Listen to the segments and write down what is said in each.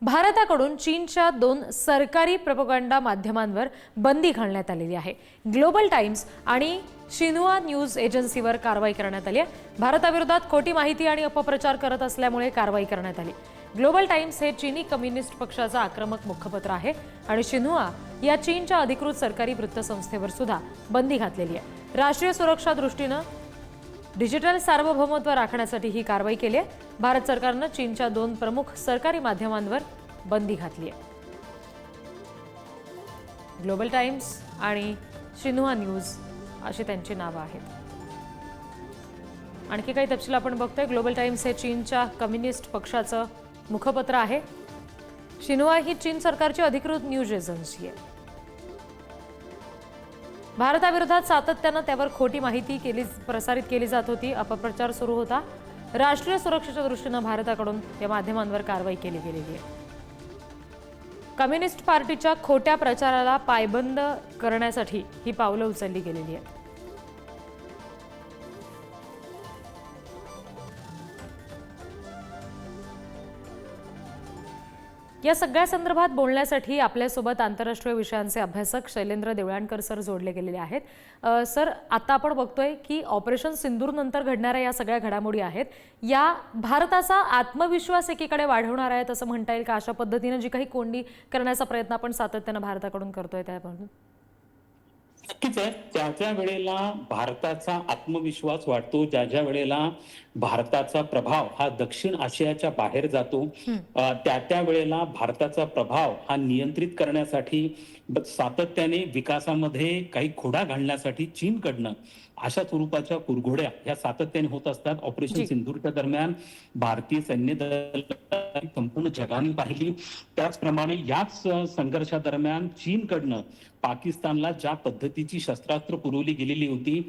भारताकडून चीनच्या 2 सरकारी प्रोपगंडा माध्यमांवर बंदी घालण्यात आलेली आहे। ग्लोबल टाइम्स आणि शिन्हुआ न्यूज एजन्सीवर कारवाई करण्यात आली आहे। भारताविरोधात खोटी माहिती आणि अपप्रचार करत असल्यामुळे कारवाई करण्यात आली। ग्लोबल टाइम्स हे चीनी कम्युनिस्ट पक्षाचा आक्रमक मुखपत्र आहे आणि शिन्हुआ या चीनच्या अधिकृत सरकारी वृत्तसंस्थेवर सुद्धा बंदी घातलेली आहे। राष्ट्रीय सुरक्षा दृष्टीने डिजिटल सार्वभौमत्व राखण्यासाठी ही कारवाई केली आहे। भारत सरकारने चीनच्या 2 प्रमुख सरकारी माध्यमांवर बंदी घातली आहे। ग्लोबल टाइम्स आणि शिन्हुआ न्यूज अशी त्यांची नावे आहेत। आणखी काही तपशील आपण बघतोय। ग्लोबल टाइम्स हे चीनच्या कम्युनिस्ट पक्षाचं मुखपत्र आहे। शिन्हुआ ही चीन सरकारची अधिकृत न्यूज एजन्सी आहे। भारताविरोधात सातत्याने त्यावर खोटी माहिती प्रसारित केली जात होती, अपप्रचार सुरू होता। राष्ट्रीय सुरक्षेच्या दृष्टीने भारताकडून या माध्यमांवर कारवाई केली गेलेली आहे। कम्युनिस्ट पार्टीच्या खोट्या प्रचाराला पायबंद करण्यासाठी ही पावलं उचलली गेलेली आहेत। या सगळ्या संदर्भात बोलण्यासाठी आपल्यासोबत आंतरराष्ट्रीय विषयांचे अभ्यासक शैलेंद्र देवळाणकर सर जोडले गेलेले आहेत। सर, आता आपण बघतोय की ऑपरेशन सिंदूर नंतर घडणाऱ्या या सगळ्या घडामोडी आहेत, या भारताचा आत्मविश्वास एकीकडे वाढवणार आहेत असं म्हणता येईल का? अशा पद्धतीने जी काही कोंडी करण्याचा प्रयत्न आपण सातत्याने भारताकडून करतोय त्यापासून नक्कीच आहे। त्या वेळेला भारताचा आत्मविश्वास वाढतो, ज्या वेळेला भारताचा प्रभाव हा दक्षिण आशियाच्या बाहेर जातो, त्या वेळेला भारताचा प्रभाव हा नियंत्रित करण्यासाठी सातत्याने विकासामध्ये काही खोडा घालण्यासाठी चीनकडनं अशा स्वरूपाच्या कुरघोड्या ह्या सातत्याने होत असतात। ऑपरेशन सिंदूरच्या दरम्यान भारतीय सैन्य दल संपूर्ण जगाने पाहिली, त्याचप्रमाणे याच संघर्षादरम्यान चीनकडनं पाकिस्तानला ज्या पद्धतीची शस्त्रास्त्र पुरवली गेलेली होती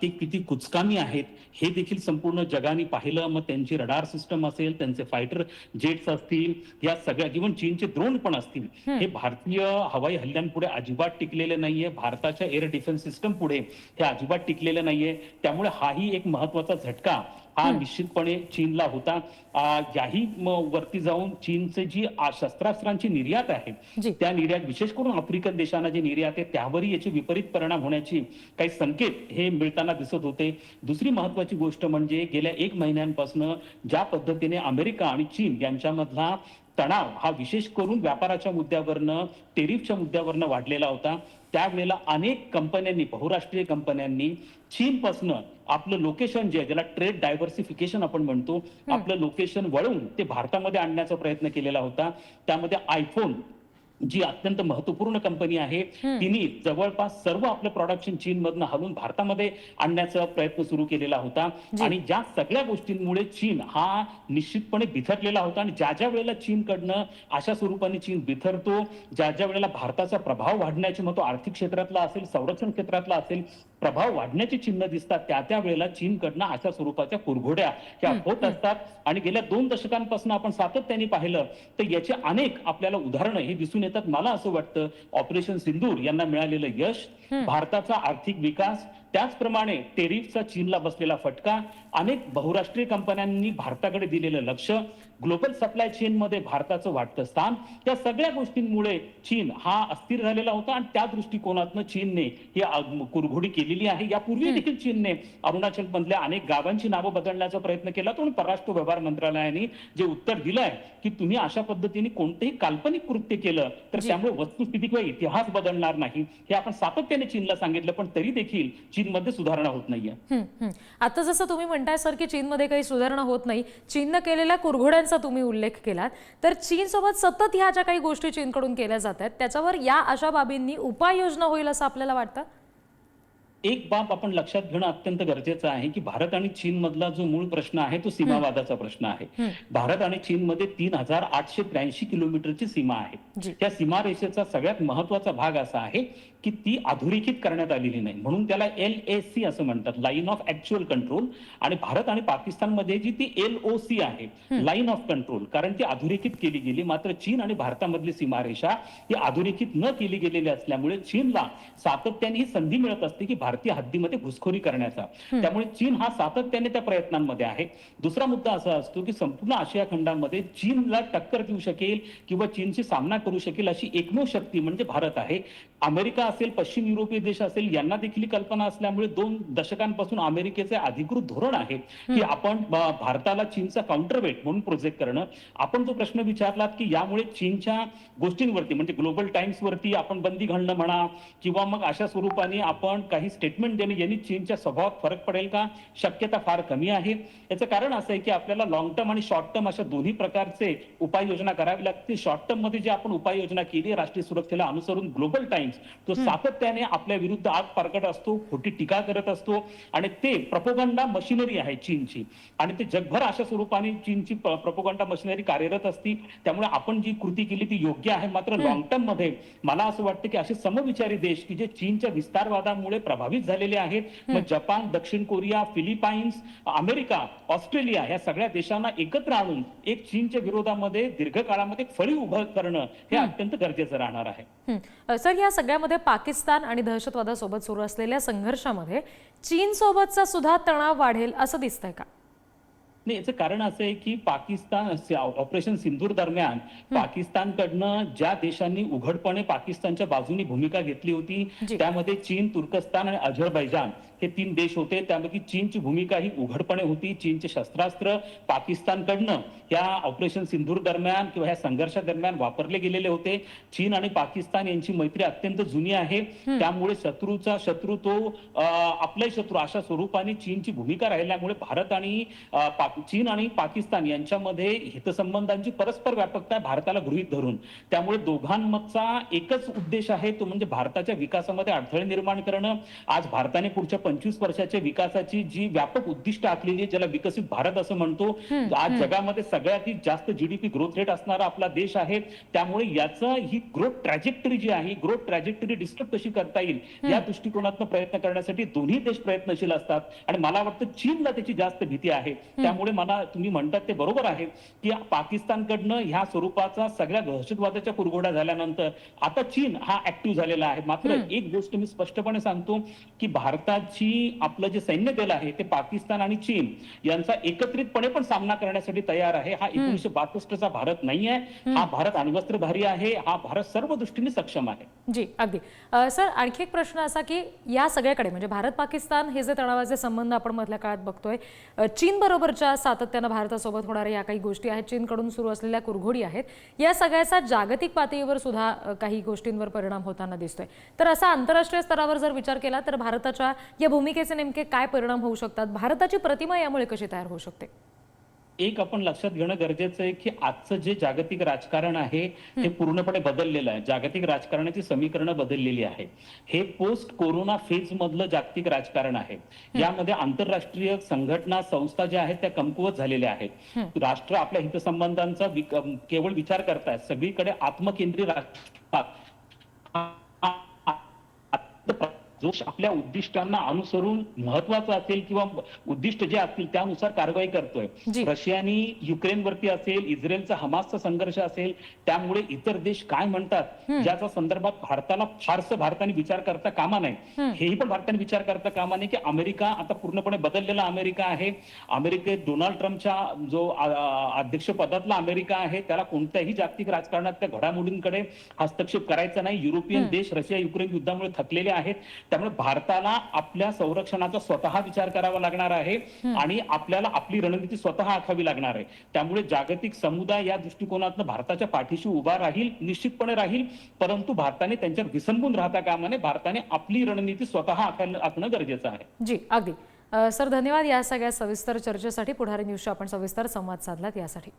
ती किती कुचकामी आहेत हे देखील संपूर्ण जगाने पाहिलं। मग त्यांची रडार सिस्टम असेल, त्यांचे फायटर जेट्स असतील, या सगळ्या इव्हन चीनचे ड्रोन पण असतील, हे भारतीय हवाई हल्ल्यांपुढे अजिबात टिकलेले नाहीये। भारताच्या एअर डिफेन्स सिस्टम पुढे हे अजिबात टिकलेले नाहीये। त्यामुळे हाही एक महत्वाचा झटका हा निश्चितपणे चीनला होता। याही वरती जाऊन चीनचे जी शस्त्रास्त्रांची निर्यात आहे त्या निर्यात, विशेष करून आफ्रिकन देशांना जी निर्यात आहे त्यावरही याचे विपरीत परिणाम होण्याची काही संकेत हे मिळताना दिसत होते। दुसरी महत्वाची गोष्ट म्हणजे गेल्या 1 महिन्यांपासून ज्या पद्धतीने अमेरिका आणि चीन यांच्यामधला तणाव हा विशेष करून व्यापाराच्या मुद्द्यावरनं, टेरिफच्या मुद्द्यावरनं वाढलेला होता, त्यावेळेला अनेक कंपन्यांनी, बहुराष्ट्रीय कंपन्यांनी चीनपासून आपलं लोकेशन जे आहे, ज्याला ट्रेड डायव्हर्सिफिकेशन आपण म्हणतो, आपलं लोकेशन वळवून ते भारतामध्ये आणण्याचा प्रयत्न केलेला होता। त्यामध्ये आयफोन जी अत्यंत महत्वपूर्ण कंपनी आहे तिने जवळपास सर्व आपलं प्रोडक्शन चीनमधनं हलवून भारतामध्ये आणण्याचा प्रयत्न सुरू केलेला होता। आणि ज्या सगळ्या गोष्टींमुळे चीन हा निश्चितपणे बिथरलेला होता। आणि ज्या वेळेला चीनकडनं अशा स्वरूपाने चीन बिथरतो, ज्या वेळेला भारताचा प्रभाव वाढण्याचे, मग तो आर्थिक क्षेत्रातला असेल, संरक्षण क्षेत्रातला असेल, प्रभाव वाढण्याची चिन्ह दिसतात, त्या वेळेला चीनकडनं अशा स्वरूपाच्या कुरघोड्या ह्या होत असतात। आणि गेल्या 2 दशकांपासून आपण सातत्याने पाहिलं तर याचे अनेक आपल्याला उदाहरणं हे दिसून येतात। मला असं वाटतं ऑपरेशन सिंदूर यांना मिळालेलं यश, भारताचा आर्थिक विकास, त्याचप्रमाणे टेरिफचा चीनला बसलेला फटका, अनेक बहुराष्ट्रीय कंपन्यांनी भारताकडे दिलेलं लक्ष, ग्लोबल सप्लाय चेन मध्ये भारताचं वाढतं स्थान, या सगळ्या गोष्टींमुळे चीन हा अस्थिर झालेला होता। आणि त्या दृष्टिकोनातनं चीनने ही कुरघोडी केलेली आहे। यापूर्वी देखील चीनने अरुणाचल मधल्या अनेक गावांची नावं बदलण्याचा प्रयत्न केला होता, पण परराष्ट्र व्यवहार मंत्रालयाने जे उत्तर दिलंय की तुम्ही अशा पद्धतीने कोणतेही काल्पनिक कृत्य केलं तर त्यामुळे वस्तुस्थिती किंवा इतिहास बदलणार नाही, हे आपण सातत्याने चीनला सांगितलं, पण तरी देखील चीनमध्ये सुधारणा होत नाहीये। आता जसं तुम्ही म्हणताय सर की चीनमध्ये काही सुधारणा होत नाही, चीनने केलेल्या कुरघोड्यांचा तुम्ही उल्लेख केलात, तर चीन सोबत सतत ह्या ज्या काही गोष्टी चीनकडून केल्या जात आहेत त्याच्यावर या अशा बाबींनी उपाययोजना होईल असं आपल्याला वाटतं? एक बाब आपण लक्षात घेणं अत्यंत गरजेचं आहे की भारत आणि चीन मधला जो मूळ प्रश्न आहे तो सीमावादाचा प्रश्न आहे। भारत आणि चीन मध्ये 3883 किलोमीटरची सीमा आहे। त्या सीमारेषेचा सगळ्यात महत्वाचा भाग असा आहे की ती अधोरेखित करण्यात आलेली नाही, म्हणून त्याला LAC असं म्हणतात, लाईन ऑफ ऍक्च्युअल कंट्रोल। आणि भारत आणि पाकिस्तानमध्ये जी ती LOC आहे, लाईन ऑफ कंट्रोल, कारण ती अधोरेखित केली गेली। मात्र चीन आणि भारतामधली सीमारेषा ही अधोरेखित न केली गेलेली असल्यामुळे चीनला सातत्याने ही संधी मिळत असते की भारत भारतीय हद्दीमध्ये घुसखोरी करण्याचा. त्यामुळे चीन हा सातत्याने त्या प्रयत्नांमध्ये आहे. दुसरा मुद्दा असा असतो की संपूर्ण आशिया खंडामध्ये चीनला टक्कर देऊ शकेल किंवा चीनशी सामना करू शकेल अशी एकमेव शक्ती म्हणजे भारत आहे. अमेरिका असेल, पश्चिम युरोपीय देश असेल, यांना देखील ही कल्पना असल्यामुळे 2 दशकांपासून अमेरिकेचे अधिकृत धोरण आहे की आपण भारताला चीनचा काउंटरवेट म्हणून प्रोजेक्ट करणं. आपण जो प्रश्न विचारलात की यामुळे चीनच्या गोष्टींवरती म्हणजे ग्लोबल टाइम्स वरती आपण बंदी घालणं म्हणा किंवा मग अशा स्वरूपाने आपण काही स्टेटमेंट देणे यांनी चीनच्या स्वभावात फरक पडेल का? शक्यता फार कमी आहे. याचं कारण असं आहे की आपल्याला लॉंग टर्म आणि शॉर्ट टर्म अशा दोन्ही प्रकारचे उपाययोजना करावी लागते. शॉर्ट टर्म मध्ये जे आपण उपाययोजना केली राष्ट्रीय सुरक्षेला अनुसरून ग्लोबल टाइम्स तो सातत्याने आपल्या विरुद्ध आग पारकट असतो, खोटी टीका करत असतो आणि ते प्रोपगंडा मशिनरी आहे चीनची आणि ते जगभर अशा स्वरूपाने चीनची प्रोपगंडा मशिनरी कार्यरत असती. त्यामुळे आपण जी कृती केली ती योग्य आहे. मात्र लॉंग टर्म मध्ये मला असं वाटतं की असे समविचारी देश की जे चीनच्या विस्तारवादामुळे प्रभावित झालेले आहेत, मग जपान, दक्षिण कोरिया, फिलिपाईन्स, अमेरिका, ऑस्ट्रेलिया या सगळ्या देशांना एकत्र आणून एक चीनच्या विरोधामध्ये दीर्घकाळामध्ये फळी उभं करणं हे अत्यंत गरजेचं राहणार आहे. सर, या सगळ्यामध्ये पाकिस्तान आणि दहशतवादासोबत सुरू असलेल्या संघर्षामध्ये चीन सोबतचा सुद्धा तणाव वाढेल असं दिसतंय का? नाही, याचं कारण असं आहे की पाकिस्तान ऑपरेशन सिंदूर दरम्यान पाकिस्तानकडनं ज्या देशांनी उघडपणे पाकिस्तानच्या बाजूने भूमिका घेतली होती त्यामध्ये चीन, तुर्कस्तान आणि अझरबैजान हे 3 देश होते. त्यामध्ये चीनची भूमिका ही उघडपणे होती. चीनचे शस्त्रास्त्र पाकिस्तानकडनं या ऑपरेशन सिंदूर दरम्यान किंवा ह्या संघर्षादरम्यान वापरले गेलेले होते. चीन आणि पाकिस्तान यांची मैत्री अत्यंत जुनी आहे. त्यामुळे शत्रूचा शत्रू तो आपलाही शत्रू अशा स्वरूपाने चीनची भूमिका राहिल्यामुळे भारत आणि चीन आणि पाकिस्तान यांच्यामध्ये हितसंबंधांची परस्पर व्यापकता आहे भारताला गृहीत धरून. त्यामुळे दोघांचा एकच उद्देश आहे, तो म्हणजे भारताच्या विकासामध्ये अडथळे निर्माण करणं. आज भारताने पुढच्या 25 वर्षाच्या विकासाची जी व्यापक उद्दिष्ट आखलेली आहे, ज्याला विकसित भारत असं म्हणतो, आज जगामध्ये सगळ्यात जास्त जीडीपी ग्रोथ रेट असणारा आपला देश आहे. त्यामुळे याचं ही ग्रोथ ट्रॅजेक्टरी जी आहे, ग्रोथ ट्रॅजेक्टरी डिस्टर्ब कशी करता येईल या दृष्टिकोनातून प्रयत्न करण्यासाठी दोन्ही देश प्रयत्नशील असतात. आणि मला वाटतं चीनला त्याची जास्त भीती आहे. त्यामुळे मला तुम्ही म्हणतात ते बरोबर आहे की पाकिस्तानकडनं ह्या स्वरूपाचा सगळ्या दहशतवादाच्या कुरघोड्या झाल्यानंतर आता चीन हा ऍक्टिव्ह झालेला आहे. मात्र एक गोष्ट मी स्पष्टपणे सांगतो की भारताची आपलं जे सैन्य दल आहे ते पाकिस्तान आणि चीन यांचा एकत्रितपणे पण सामना करण्यासाठी तयार आहे. हा 1962चा भारत नाही आहे. हा भारत अण्वस्त्रधारी आहे. हा भारत सर्व दृष्टीने सक्षम आहे. जी, अगदी. सर, आणखी एक प्रश्न असा की या सगळ्याकडे म्हणजे भारत पाकिस्तान हे जे तणावाचे संबंध आपण मधल्या काळात बघतोय, चीन बरोबरच्या सातत्यानं भारतासोबत होणाऱ्या या काही गोष्टी आहेत, चीनकडून सुरू असलेल्या कुरघोडी आहेत, या सगळ्याचा जागतिक पातळीवर सुद्धा काही गोष्टींवर परिणाम होताना दिसतोय. तर असा आंतरराष्ट्रीय स्तरावर जर विचार केला तर भारताच्या या भूमिकेचे नेमके काय परिणाम होऊ शकतात? भारताची प्रतिमा यामुळे कशी तयार होऊ शकते? एक आपण लक्षात घेणं गरजेचं आहे की आजचं जे जागतिक राजकारण आहे ते पूर्णपणे बदललेलं आहे. जागतिक राजकारणाची समीकरणं बदललेली आहेत. हे पोस्ट कोरोना फेज मधलं जागतिक राजकारण आहे. यामध्ये आंतरराष्ट्रीय संघटना, संस्था ज्या आहेत त्या कमकुवत झालेल्या आहेत. राष्ट्र आपल्या हितसंबंधांचा केवळ विचार करतायत. सगळीकडे आत्मकेंद्रीय राष्ट्र जो आपल्या उद्दिष्टांना अनुसरून महत्वाचं असेल किंवा उद्दिष्ट जे असतील त्यानुसार कारवाई करतोय. रशियानी युक्रेनवरती असेल, इस्रायलचा हमासचा संघर्ष असेल, त्यामुळे इतर देश काय म्हणतात ज्याच्या संदर्भात भारताने विचार करता कामा नये. हेही पण भारताने विचार करता कामा नये की अमेरिका आता पूर्णपणे बदललेला अमेरिका आहे. अमेरिकेत डोनाल्ड ट्रम्पच्या जो अध्यक्षपदातला अमेरिका आहे त्याला कोणत्याही जागतिक राजकारणात त्या घडामोडींकडे हस्तक्षेप करायचा नाही. युरोपियन देश रशिया युक्रेन युद्धामुळे थकलेले आहेत. त्यामुळे भारताला आपल्या संरक्षणाचा स्वतः विचार करावा लागणार आहे आणि आपल्याला आपली रणनीती स्वतः आखावी लागणार आहे. त्यामुळे जागतिक समुदाय या दृष्टिकोनातून भारताच्या पाठीशी उभा राहील, निश्चितपणे राहील. परंतु भारताने त्यांच्यावर विसंबून राहता कामा नये. भारताने आपली रणनीती स्वतः आखणं गरजेचं आहे. जी, अगदी. सर, धन्यवाद या सगळ्या सविस्तर चर्चेसाठी. पुढारी न्यूजशी आपण सविस्तर संवाद साधलात यासाठी.